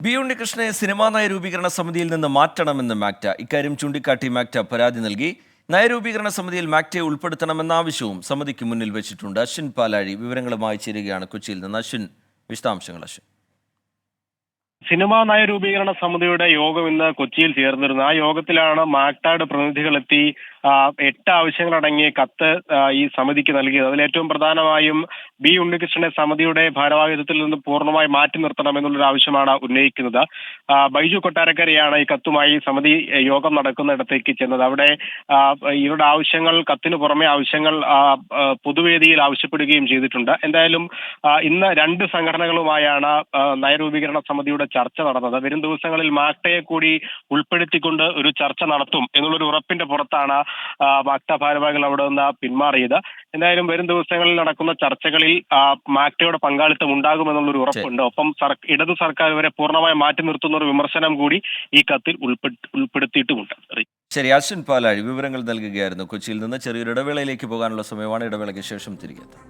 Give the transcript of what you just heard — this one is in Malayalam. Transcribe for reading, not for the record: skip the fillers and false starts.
ബി ഉണ്ണികൃഷ്ണനെ സിനിമാ നയരൂപീകരണ സമിതിയിൽ നിന്ന് മാറ്റണമെന്ന് മാക്ട. ഇക്കാര്യം ചൂണ്ടിക്കാട്ടി മാക്ട പരാതി നൽകി. നയരൂപീകരണ സമിതിയിൽ മാക്ടയെ ഉൾപ്പെടുത്തണമെന്ന ആവശ്യവും സമിതിക്ക് മുന്നിൽ വെച്ചിട്ടുണ്ട്. അശ്വിൻ പാലാഴി വിവരങ്ങളുമായി ചേരുകയാണ് കൊച്ചിയിൽ നിന്ന്. അശ്വിൻ, വിശദാംശങ്ങൾ. അശ്വിൻ, സിനിമാ നയരൂപീകരണ സമിതിയുടെ യോഗം ഇന്ന് കൊച്ചിയിൽ ചേർന്നിരുന്നു. ആ യോഗത്തിലാണ് മാക്ടയുടെ പ്രതിനിധികളെത്തി 8 ആവശ്യങ്ങളടങ്ങിയ കത്ത് ഈ സമിതിക്ക് നൽകിയത്. അതിലേറ്റവും പ്രധാനമായും ബി ഉണ്ണികൃഷ്ണനെ സമിതിയുടെ ഭാരവാഹിത്വത്തിൽ നിന്ന് പൂർണ്ണമായി മാറ്റി നിർത്തണം എന്നുള്ളൊരു ആവശ്യമാണ് ഉന്നയിക്കുന്നത്. ബൈജു കൊട്ടാരക്കരയാണ് ഈ കത്തുമായി സമിതി യോഗം നടക്കുന്നിടത്തേക്ക് ചെന്നത്. അവിടെ ഇവരുടെ ആവശ്യങ്ങൾ, കത്തിന് പുറമെ ആവശ്യങ്ങൾ പൊതുവേദിയിൽ ആവശ്യപ്പെടുകയും ചെയ്തിട്ടുണ്ട്. എന്തായാലും ഇന്ന് 2 സംഘടനകളുമായാണ് നയരൂപീകരണ സമിതിയുടെ ചർച്ച നടന്നത്. വരും ദിവസങ്ങളിൽ മാക്ടയെ കൂടി ഉൾപ്പെടുത്തിക്കൊണ്ട് ഒരു ചർച്ച നടത്തും എന്നുള്ളൊരു ഉറപ്പിന്റെ പുറത്താണ് മാക്ട ഭാരവാഹികൾ അവിടെ നിന്ന് പിന്മാറിയത്. എന്തായാലും വരും ദിവസങ്ങളിൽ നടക്കുന്ന ചർച്ചകളിൽ മാക്ടയുടെ പങ്കാളിത്തം ഉണ്ടാകുമെന്നുള്ളൊരു ഉറപ്പുണ്ട്. ഒപ്പം ഇടതു സർക്കാർ ഇവരെ പൂർണ്ണമായി മാറ്റി നിർത്തുന്ന ഒരു വിമർശനം കൂടി ഈ കത്തിൽ ഉൾപ്പെടുത്തിയിട്ടുമുണ്ട്. ശരി, അശ്വിൻ പാലാഴി വിവരങ്ങൾ നൽകുകയായിരുന്നു കൊച്ചിയിൽ നിന്ന്. ചെറിയൊരു ഇടവേളയിലേക്ക് പോകാനുള്ള സമയമാണ്. ഇടവേളയ്ക്ക് ശേഷം തിരികെ എത്താം.